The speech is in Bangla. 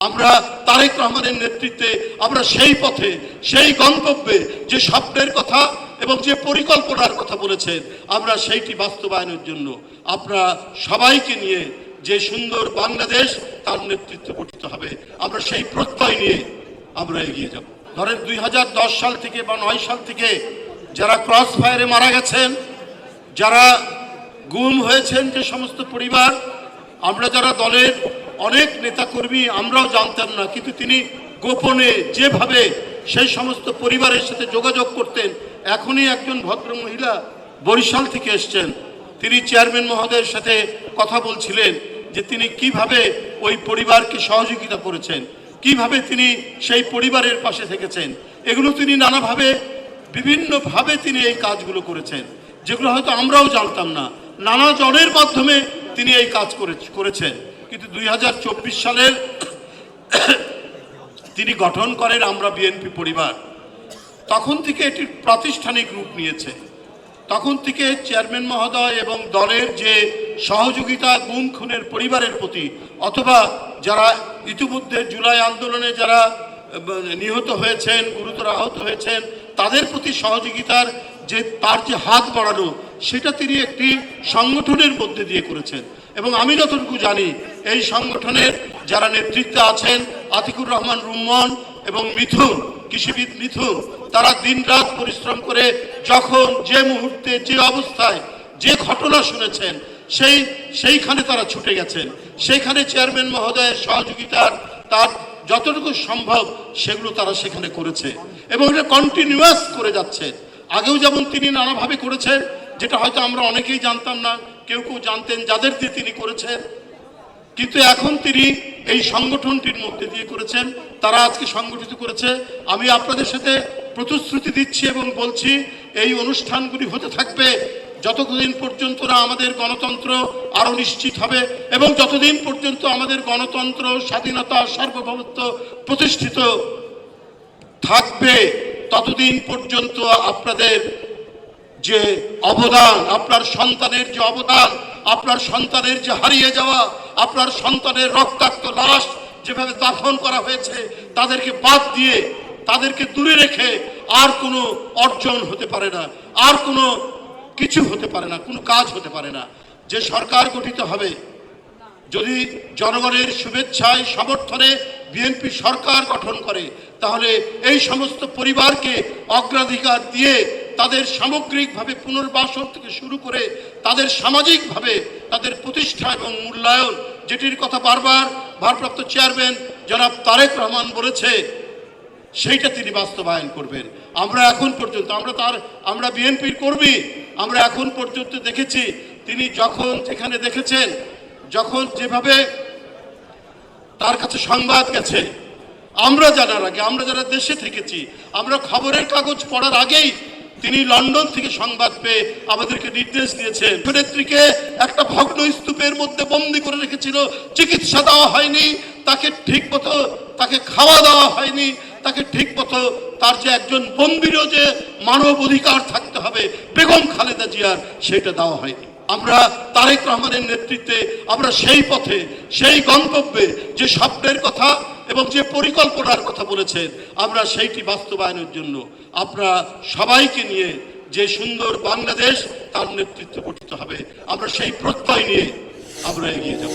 আমরা তারেক রহমানের নেতৃত্বে আমরা সেই পথে সেই গন্তব্যে যে স্বপ্নের কথা এবং যে পরিকল্পনার কথা বলেছেন আমরা সেইটি বাস্তবায়নের জন্য আমরা সবাইকে নিয়ে যে সুন্দর বাংলাদেশ তার নেতৃত্ব গঠিত হবে আমরা সেই প্রত্যয় নিয়ে আমরা এগিয়ে যাব। ধরেন 2010 সাল থেকে বা 9 সাল থেকে যারা ক্রস ফায়ারে মারা গেছেন, যারা গুম হয়েছেন, যে সমস্ত পরিবার, আমরা যারা দলের অনেক নেতাকর্মী আমরাও জানতাম না, কিন্তু তিনি গোপনে যেভাবে সেই সমস্ত পরিবারের সাথে যোগাযোগ করতেন। এখনই একজন ভদ্র মহিলা বরিশাল থেকে এসছেন, তিনি চেয়ারম্যান মহোদয়ের সাথে কথা বলছিলেন যে তিনি কিভাবে ওই পরিবারকে সহযোগিতা করেছেন, কিভাবে তিনি সেই পরিবারের পাশে থেকেছেন। এগুলো তিনি নানাভাবে বিভিন্নভাবে তিনি এই কাজগুলো করেছেন, যেগুলো হয়তো আমরাও জানতাম না। নানা জনের মাধ্যমে তিনি এই কাজ করেছেন। কিন্তু 2024 সালের তিনি গঠন করেন আমরা বিএনপি পরিবার, তখন থেকে এটি প্রাতিষ্ঠানিক রূপ নিয়েছে। তখন থেকে চেয়ারম্যান মহোদয় এবং দলের যে সহযোগিতা গুম খুনের পরিবারের প্রতি, অথবা যারা ইতিমধ্যে জুলাই আন্দোলনে যারা নিহত হয়েছেন, গুরুতর আহত হয়েছেন, তাদের প্রতি সহযোগিতার যে তার যে হাত বাড়ানো, সেটা তিনি একটি সংগঠনের মধ্যে দিয়ে করেছেন। এবং আমি যতটুকু জানি এই সংগঠনের যারা নেতৃত্বে আছেন, আতিকুর রহমান রুম্মন এবং মিথুন, কৃষিবিদ মিথুন, তারা দিনরাত পরিশ্রম করে যখন যে মুহূর্তে যে অবস্থায় যে ঘটনা শুনেছেন সেইখানে তারা ছুটে গেছেন। সেইখানে চেয়ারম্যান মহোদয়ের সহযোগিতার তার যতটুকু সম্ভব সেগুলো তারা সেখানে করেছে এবং এটা কন্টিনিউয়াস করে যাচ্ছে। আগেও যেমন তিনি নানাভাবে করেছেন, যেটা হয়তো আমরা অনেকেই জানতাম না, কেউ কেউ জানতেন যাদের দিয়ে তিনি করেছেন, কিন্তু এখন তিনি এই সংগঠনটির মধ্যে দিয়ে করেছেন, তারা আজকে সংগঠিত করেছে। আমি আপনাদের সাথে প্রতিশ্রুতি দিচ্ছি এবং বলছি এই অনুষ্ঠানগুলি হতে থাকবে যতদিন পর্যন্ত না আমাদের গণতন্ত্র আরো নিশ্চিত হবে এবং যতদিন পর্যন্ত আমাদের গণতন্ত্র, স্বাধীনতা, সার্বভৌমত্ব প্রতিষ্ঠিত থাকবে, ততদিন পর্যন্ত আপনাদের যে অবদান, আপনার সন্তানের যে অবদান, আপনার সন্তানের যে হারিয়ে যাওয়া, আপনার সন্তানের রক্তাক্ত লাশ যেভাবে দাফন করা হয়েছে, তাদেরকে বাদ দিয়ে, তাদেরকে দূরে রেখে আর কোনো অর্জন হতে পারে না, আর কোনো কিছু হতে পারে না, কোনো কাজ হতে পারে না। যে সরকার গঠিত হবে, যদি জনগণের শুভেচ্ছায় সমর্থনে বিএনপি সরকার গঠন করে, তাহলে এই সমস্ত পরিবারকে অগ্রাধিকার দিয়ে তাদের সামগ্রিকভাবে পুনর্বাসন থেকে শুরু করে তাদের সামাজিকভাবে তাদের প্রতিষ্ঠা এবং মূল্যায়ন, যেটির কথা বারবার ভারপ্রাপ্ত চেয়ারম্যান জনাব তারেক রহমান বলেছে, সেইটা তিনি বাস্তবায়ন করবেন। আমরা এখন পর্যন্ত আমরা বিএনপির কর্মী, আমরা এখন পর্যন্ত দেখেছি তিনি যখন যেখানে দেখেছেন, যখন যেভাবে তার কাছে সংবাদ গেছে, আমরা জানার আগে, আমরা যারা দেশে থেকেছি, আমরা খবরের কাগজ পড়ার আগেই তিনি লন্ডন থেকে সংবাদ পেয়ে আমাদেরকে নির্দেশ দিয়েছেন। নেত্রীকে একটা ভগ্ন স্তূপের মধ্যে বন্দী করে রেখেছিল, চিকিৎসা দেওয়া হয়নি, তাকে ঠিক মতো তাকে খাওয়া দেওয়া হয়নি, তাকে ঠিক মতো তার যে একজন বন্দীরও যে মানব অধিকার থাকতে হবে বেগম খালেদা জিয়ার, সেটা দেওয়া হয়নি। আমরা তারেক রহমানের নেতৃত্বে আমরা সেই পথে সেই গন্তব্যে যে স্বপ্নের কথা এবং যে পরিকল্পনার কথা বলেছেন আমরা সেইটি বাস্তবায়নের জন্য আমরা সবাইকে নিয়ে যে সুন্দর বাংলাদেশ তার নেতৃত্ব গঠিত হবে আমরা সেই প্রত্যয় নিয়ে আমরা এগিয়ে যাব।